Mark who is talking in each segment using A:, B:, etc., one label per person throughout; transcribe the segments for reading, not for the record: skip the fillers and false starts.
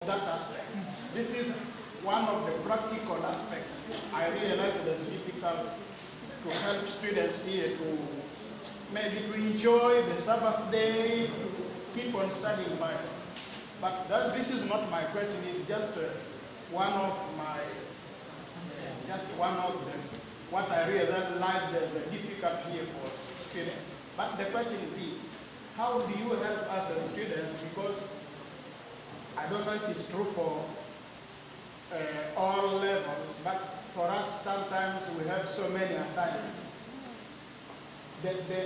A: that aspect. This is one of the practical aspects. I realize it is difficult to help students here to maybe to enjoy the Sabbath day, to keep on studying Bible. But this is not my question. It's just one of what I realize the difficulty here for students. But the question is this: how do you help us as students? Because I don't know if it's true for all levels, but for us sometimes we have so many assignments.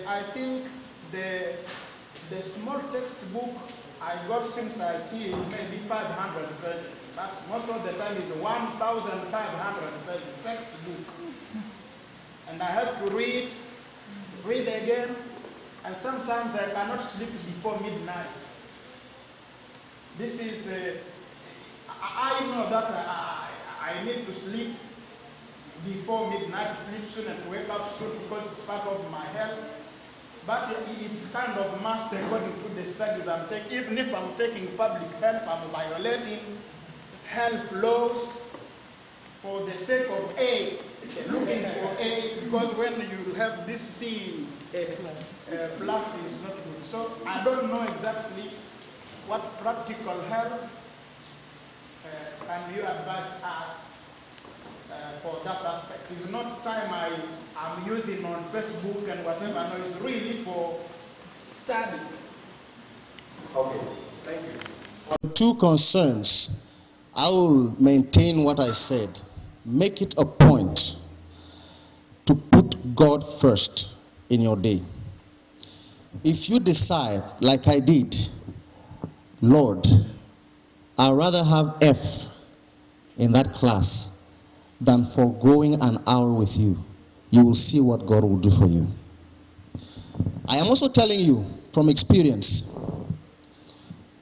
A: I think the small textbook I got since I see is maybe 500 pages, but most of the time it's 1,500 pages textbook. And I have to read again, and sometimes I cannot sleep before midnight. This is, I know that I need to sleep before midnight, sleep soon and wake up soon because it's part of my health. But it's kind of must according to the studies I'm taking. Even if I'm taking public health, I'm violating health laws for the sake of A, looking for A, because when you have this C plus is not good. So I don't know exactly what practical help can you advise us for that aspect. It's not time I'm using on Facebook and whatever. No, it's really for study.
B: Okay, thank you.
C: On two concerns, I will maintain what I said. Make it a point to put God first in your day. If you decide, like I did, Lord, I'd rather have F in that class than foregoing an hour with you, you will see what God will do for you. I am also telling you from experience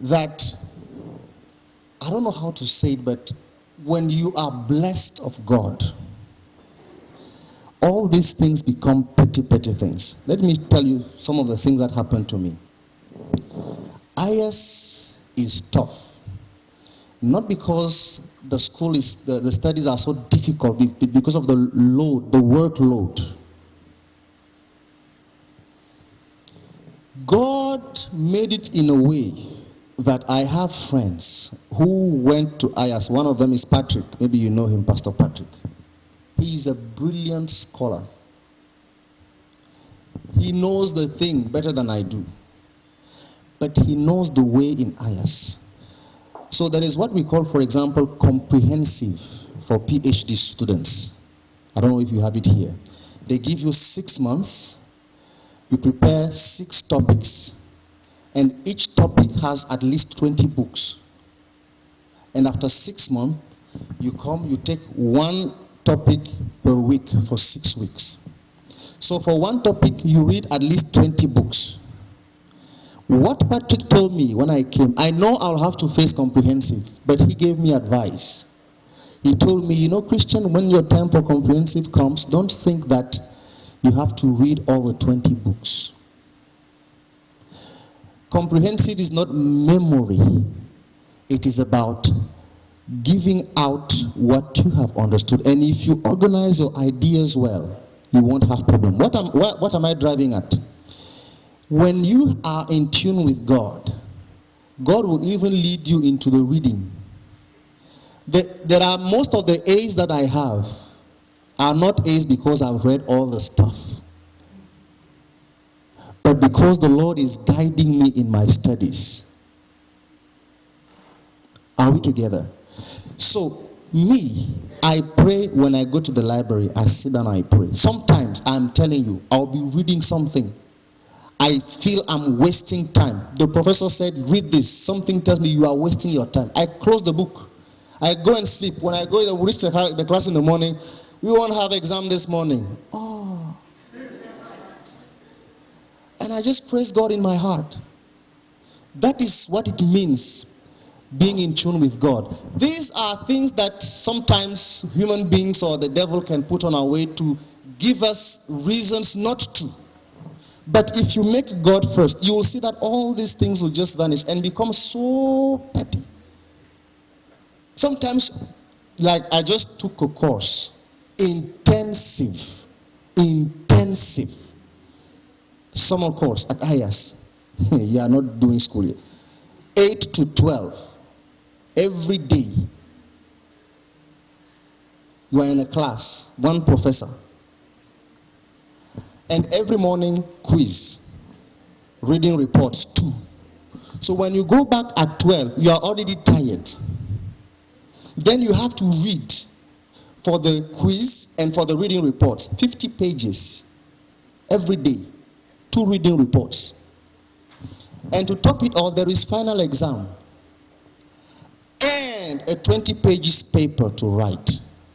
C: that, I don't know how to say it, but when you are blessed of God, all these things become petty things. Let me tell you some of the things that happened to me. IS is tough. Not because the school is, the studies are so difficult, because of the load, the workload. God made it in a way that I have friends who went to IS. One of them is Patrick. Maybe you know him, Pastor Patrick. He is a brilliant scholar. He knows the thing better than I do. But he knows the way in IS. So there is what we call, for example, comprehensive for PhD students. I don't know if you have it here. They give you 6 months. You prepare 6 topics. And each topic has at least 20 books. And after 6 months, you come, you take 1 topic per week for 6 weeks. So for 1 topic, you read at least 20 books. What Patrick told me when I came, I know I'll have to face comprehensive, but he gave me advice. He told me, you know, Christian, when your time for comprehensive comes, don't think that you have to read all the 20 books. Comprehensive is not memory. It is about giving out what you have understood. And if you organize your ideas well, you won't have problem. What am I driving at? When you are in tune with God, God will even lead you into the reading. There are most of the A's that I have are not A's because I've read all the stuff, but because the Lord is guiding me in my studies. Are we together? So, me, I pray when I go to the library. I sit down, I pray. Sometimes, I'm telling you, I'll be reading something. I feel I'm wasting time. The professor said, read this. Something tells me you are wasting your time. I close the book. I go and sleep. When I go and reach the class in the morning, we won't have exam this morning. Oh. And I just praise God in my heart. That is what it means, being in tune with God. These are things that sometimes human beings or the devil can put on our way to give us reasons not to. But if you make God first, you will see that all these things will just vanish and become so petty. Sometimes, like I just took a course, intensive summer course at IAS. You are not doing school yet. 8 to 12 every day. You are in a class, one professor, and every morning quiz, reading reports 2. So when you go back at 12, you are already tired. Then you have to read for the quiz and for the reading reports 50 pages every day, 2 reading reports. And to top it all, there is final exam and a 20 pages paper to write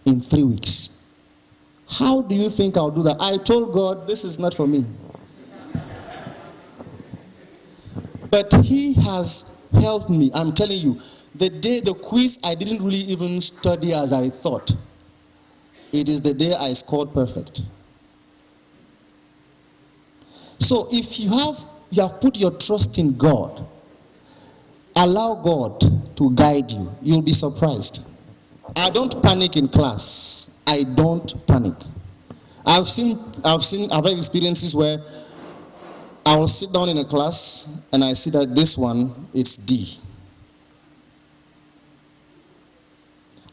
C: in 3 weeks. How do you think I'll do that? I told God, this is not for me. But he has helped me. I'm telling you, the quiz, I didn't really even study as I thought. It is the day I scored perfect. So if you have put your trust in God, allow God to guide you. You'll be surprised. I don't panic in class. I don't panic. I've had experiences where I will sit down in a class and I see that this one, it's D.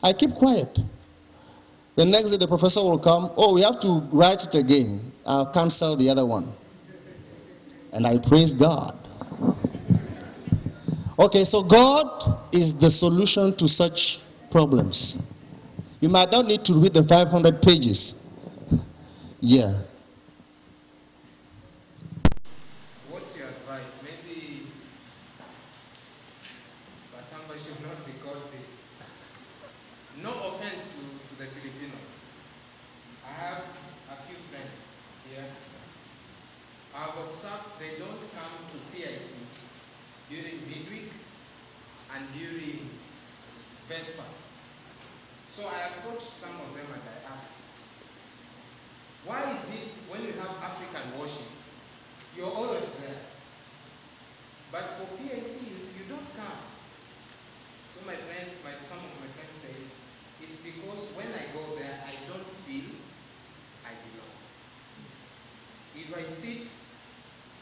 C: I keep quiet. The next day the professor will come, oh, we have to write it again. I'll cancel the other one. And I praise God. Okay, so God is the solution to such problems. You might not need to read the 500 pages. Yeah.
D: What's your advice? Maybe but somebody should not be called this. No offense to the Filipinos. I have a few friends here. I've observed they don't come to PIC during midweek and during Vesper. So I approached some of them and I asked, why is it when you have African worship, you're always there? But for PIC, you don't come. So some of my friends say, it's because when I go there, I don't feel I belong. If I sit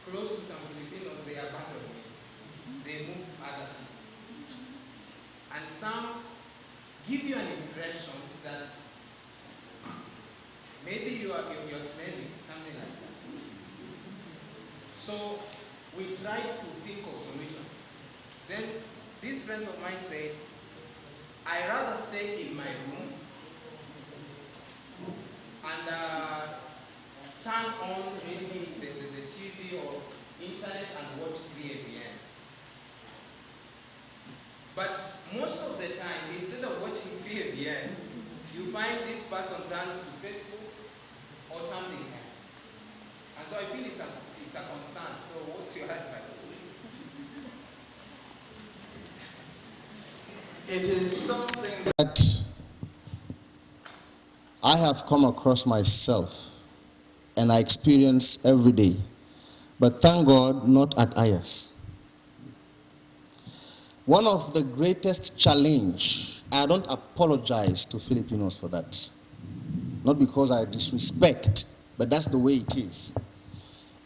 D: close to some Filipinos, they abandon me. They move to other people. And some give you an impression that maybe you're smelling, something like that. So we try to think of solutions. Then this friend of mine said, I rather stay in my room and turn on maybe the TV or internet and watch 3 a.m. But most of the time, instead of watching 3 a.m., you find this person turns to Facebook or something else. And so I feel it's a concern. So what's your advice?
C: It is something that I have come across myself and I experience every day. But thank God, not at IAS. One of the greatest challenge, I don't apologize to Filipinos for that. Not because I disrespect, but that's the way it is.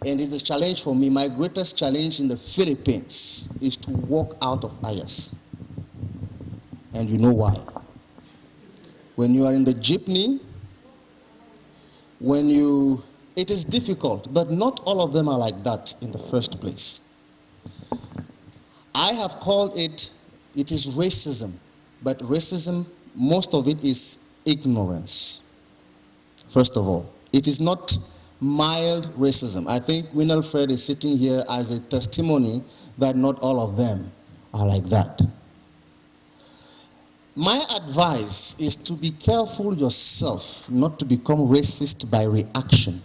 C: And it's a challenge for me. My greatest challenge in the Philippines is to walk out of IAS. And you know why. When you are in the jeepney, it is difficult, but not all of them are like that in the first place. I have called it is racism, but racism, most of it is ignorance. First of all, it is not mild racism. I think Winalfred is sitting here as a testimony that not all of them are like that. My advice is to be careful yourself not to become racist by reaction.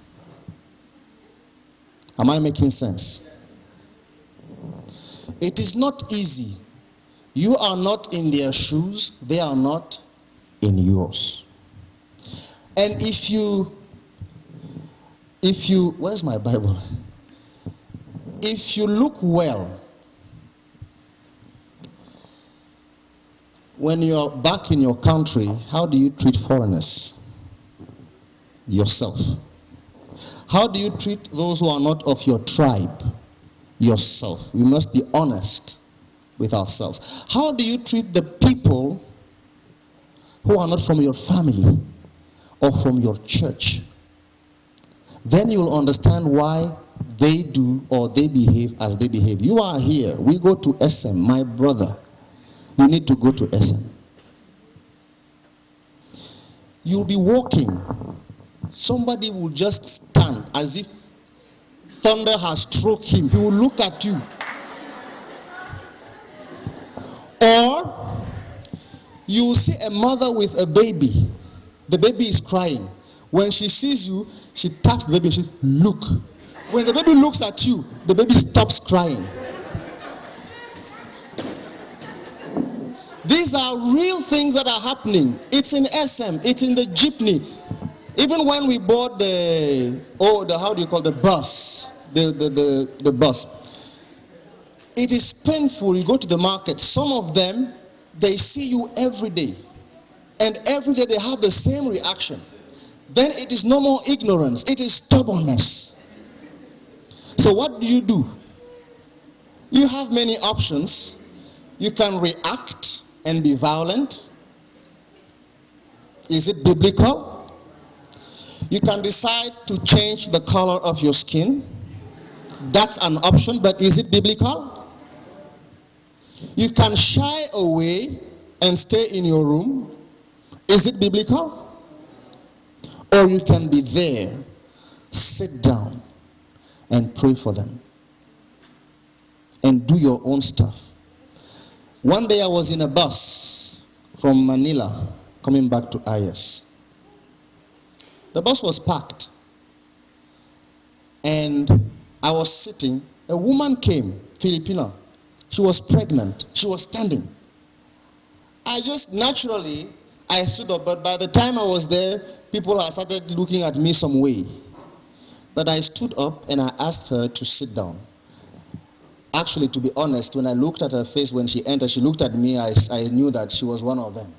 C: Am I making sense? It is not easy. You are not in their shoes, they are not in yours. And if you, where's my Bible? If you look well, When you're back in your country, how do you treat foreigners? Yourself. How do you treat those who are not of your tribe? Yourself. We must be honest with ourselves. How do you treat the people who are not from your family or from your church? Then you will understand why they do or they behave as they behave. You are here. We go to SM. My brother, you need to go to SM. You'll be walking. Somebody will just stand as if thunder has struck him. He will look at you. Or you will see a mother with a baby. The baby is crying. When she sees you, she taps the baby and she says, look. When the baby looks at you, the baby stops crying. These are real things that are happening. It's in SM, it's in the jeepney. Even when we board the bus, the bus, it is painful. You go to the market. Some of them, they see you every day. And every day they have the same reaction. Then it is no more ignorance. It is stubbornness. So what do? You have many options. You can react and be violent. Is it biblical? You can decide to change the color of your skin. That's an option, but is it biblical? You can shy away and stay in your room. Is it biblical? Or you can be there, sit down, and pray for them. And do your own stuff. One day I was in a bus from Manila coming back to IS. The bus was packed. And I was sitting. A woman came, Filipina. She was pregnant. She was standing. I stood up, but by the time I was there, people had started looking at me some way. But I stood up and I asked her to sit down. Actually, to be honest, when I looked at her face when she entered, she looked at me, I knew that she was one of them.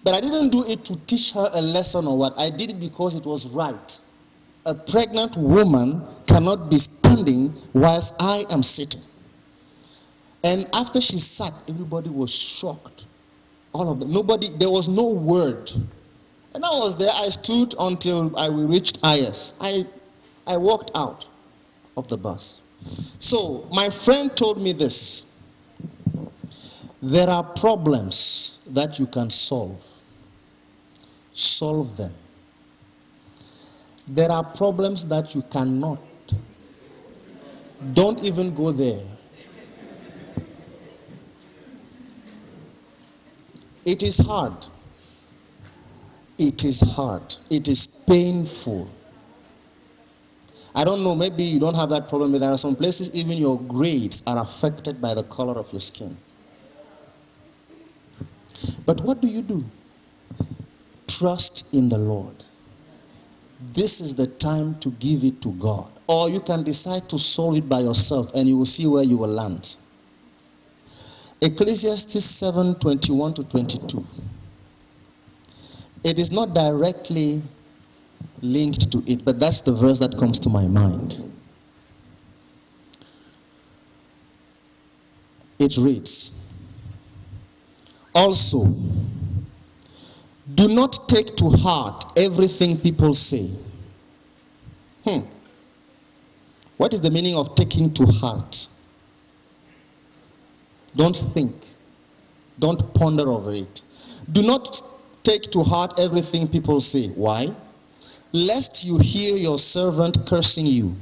C: But I didn't do it to teach her a lesson or what. I did it because it was right. A pregnant woman cannot be standing whilst I am sitting. And after she sat, everybody was shocked. All of them. There was no word. And I was there. I stood until we reached IS. I walked out of the bus. So, my friend told me this. There are problems that you can solve. Solve them. There are problems that you cannot. Don't even go there. It is hard. It is hard. It is painful. I don't know, maybe you don't have that problem, but there are some places even your grades are affected by the color of your skin. But what do? Trust in the Lord. This is the time to give it to God. Or you can decide to solve it by yourself and you will see where you will land. Ecclesiastes 7:21-22. It is not directly linked to it, but that's the verse that comes to my mind. It reads, also, do not take to heart everything people say. What is the meaning of taking to heart? Don't think. Don't ponder over it. Do not take to heart everything people say. Why? Lest you hear your servant cursing you.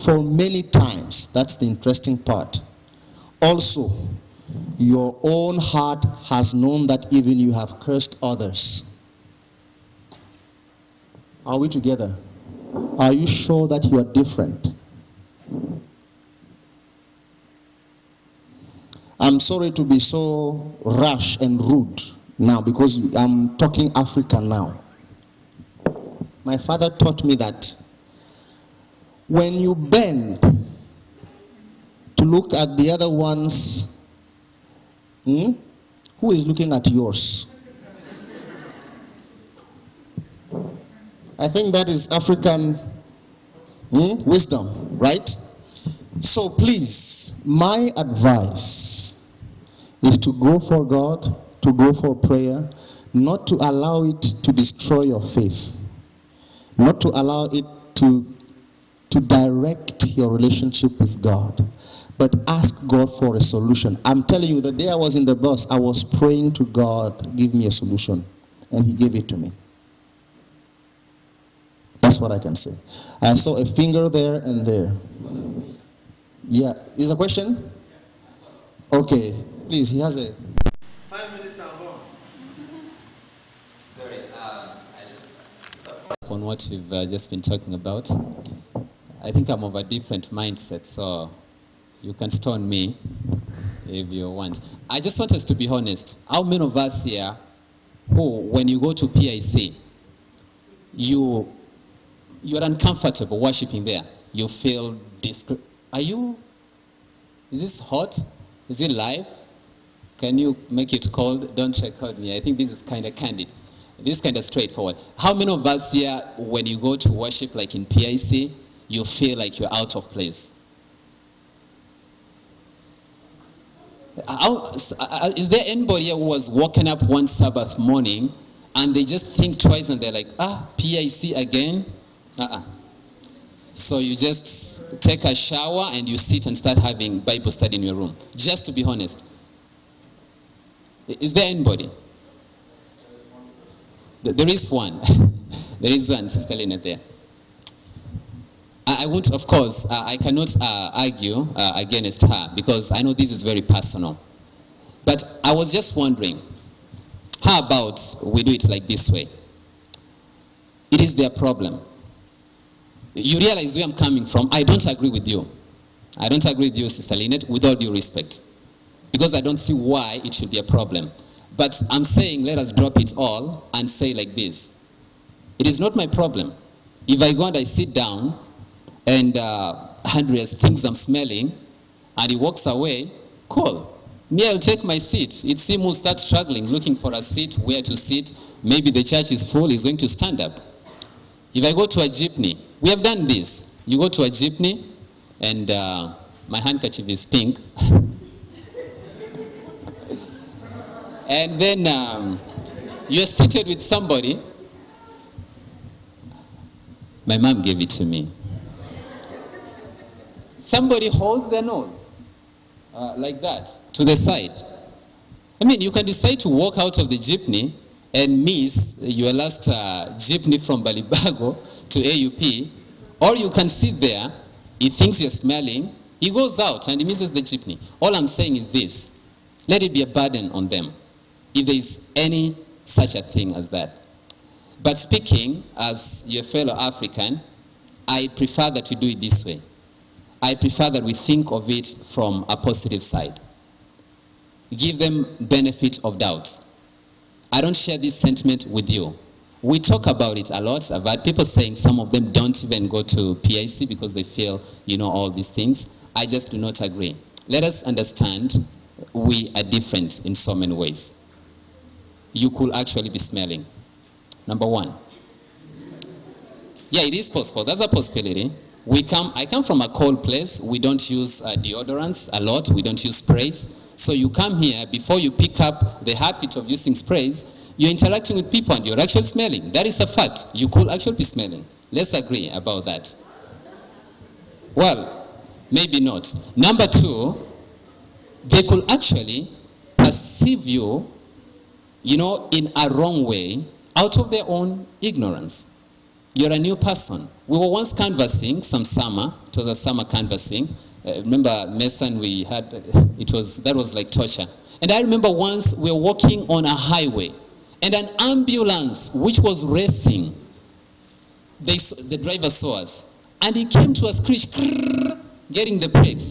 C: For many times, that's the interesting part. Also, your own heart has known that even you have cursed others. Are we together? Are you sure that you are different? I'm sorry to be so rash and rude now because I'm talking African now. My father taught me that when you bend to look at the other one's Who is looking at yours? I think that is African wisdom, right? So please, my advice is to go for God, to go for prayer, not to allow it to destroy your faith, not to allow it to direct your relationship with God, but ask God for a solution. I'm telling you, the day I was in the bus, I was praying to God, give me a solution, and He gave it to me. That's what I can say. I saw a finger there and there. Yeah, is a question? Okay, please, he has a
A: 5 minutes are gone.
E: Sorry, on what we've just been talking about. I think I'm of a different mindset, so you can stone me if you want. I just want us to be honest. How many of us here who, when you go to PIC, you're uncomfortable worshiping there? You feel is this hot? Is it live? Can you make it cold? Don't record me. I think this is kind of candid. This is kind of straightforward. How many of us here, when you go to worship like in PIC, you feel like you're out of place? Is there anybody here who was woken up one Sabbath morning and they just think twice and they're like, PIC again? So you just take a shower and you sit and start having Bible study in your room. Just to be honest. Is there anybody? There is one. There is one, Sister Lynette there. I won't, of course, I cannot argue against her because I know this is very personal. But I was just wondering, how about we do it like this way? It is their problem. You realize where I'm coming from. I don't agree with you. I don't agree with you, Sister Lynette, with all due respect. Because I don't see why it should be a problem. But I'm saying let us drop it all and say like this. It is not my problem. If I go and I sit down and Andreas thinks I'm smelling and he walks away, cool. Me, I'll take my seat. It's him who starts struggling, looking for a seat, where to sit. Maybe the church is full, he's going to stand up. If I go to a jeepney, we have done this. You go to a jeepney and my handkerchief is pink. And then you're seated with somebody. My mom gave it to me. Somebody holds their nose like that to the side. I mean, you can decide to walk out of the jeepney and miss your last jeepney from Balibago to AUP, or you can sit there, he thinks you're smelling, he goes out and he misses the jeepney. All I'm saying is this, let it be a burden on them, if there is any such a thing as that. But speaking as your fellow African, I prefer that we do it this way. I prefer that we think of it from a positive side. Give them benefit of doubt. I don't share this sentiment with you. We talk about it a lot. I've had people saying some of them don't even go to PIC because they feel, all these things. I just do not agree. Let us understand we are different in so many ways. You could actually be smelling. Number one. Yeah, it is possible. That's a possibility. I come from a cold place. We don't use deodorants a lot. We don't use sprays. So you come here, before you pick up the habit of using sprays, you're interacting with people and you're actually smelling. That is a fact. You could actually be smelling. Let's agree about that. Well, maybe not. Number two, they could actually perceive you, in a wrong way out of their own ignorance. You're a new person. We were once canvassing some summer. It was a summer canvassing. Remember Mason, that was like torture. And I remember once we were walking on a highway and an ambulance which was racing, the driver saw us and he came to a screech, getting the brakes,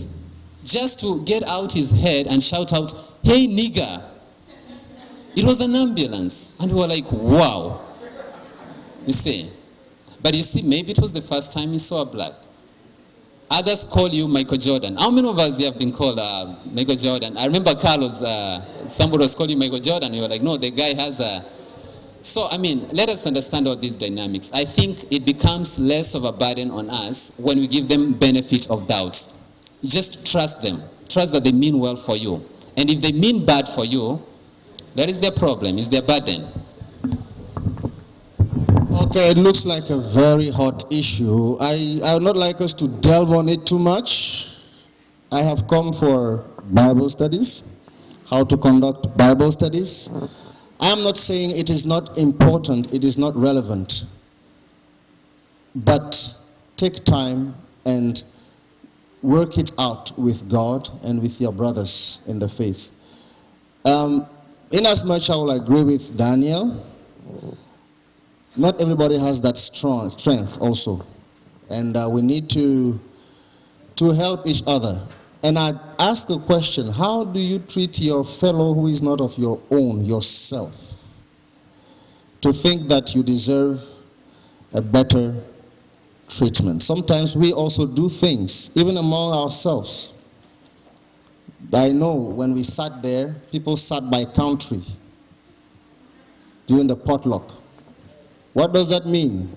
E: just to get out his head and shout out, "Hey nigger." It was an ambulance and we were like, wow. You see. But you see, maybe it was the first time he saw a black. Others call you Michael Jordan. How many of us have been called Michael Jordan? I remember Carlos somebody was calling Michael Jordan, you were like, no, the guy has a... So, I mean, let us understand all these dynamics. I think it becomes less of a burden on us when we give them benefit of doubt. Just trust them. Trust that they mean well for you. And if they mean bad for you, that is their problem, it's their burden.
C: Okay, it looks like a very hot issue. I would not like us to delve on it too much. I have come for Bible studies, how to conduct Bible studies. I'm not saying it is not important, it is not relevant. But take time and work it out with God and with your brothers in the faith. Inasmuch I will agree with Daniel, not everybody has that strength also. And we need to help each other. And I'd ask a question, how do you treat your fellow who is not of your own, yourself? To think that you deserve a better treatment. Sometimes we also do things, even among ourselves. I know when we sat there, people sat by country during the potluck. What does that mean?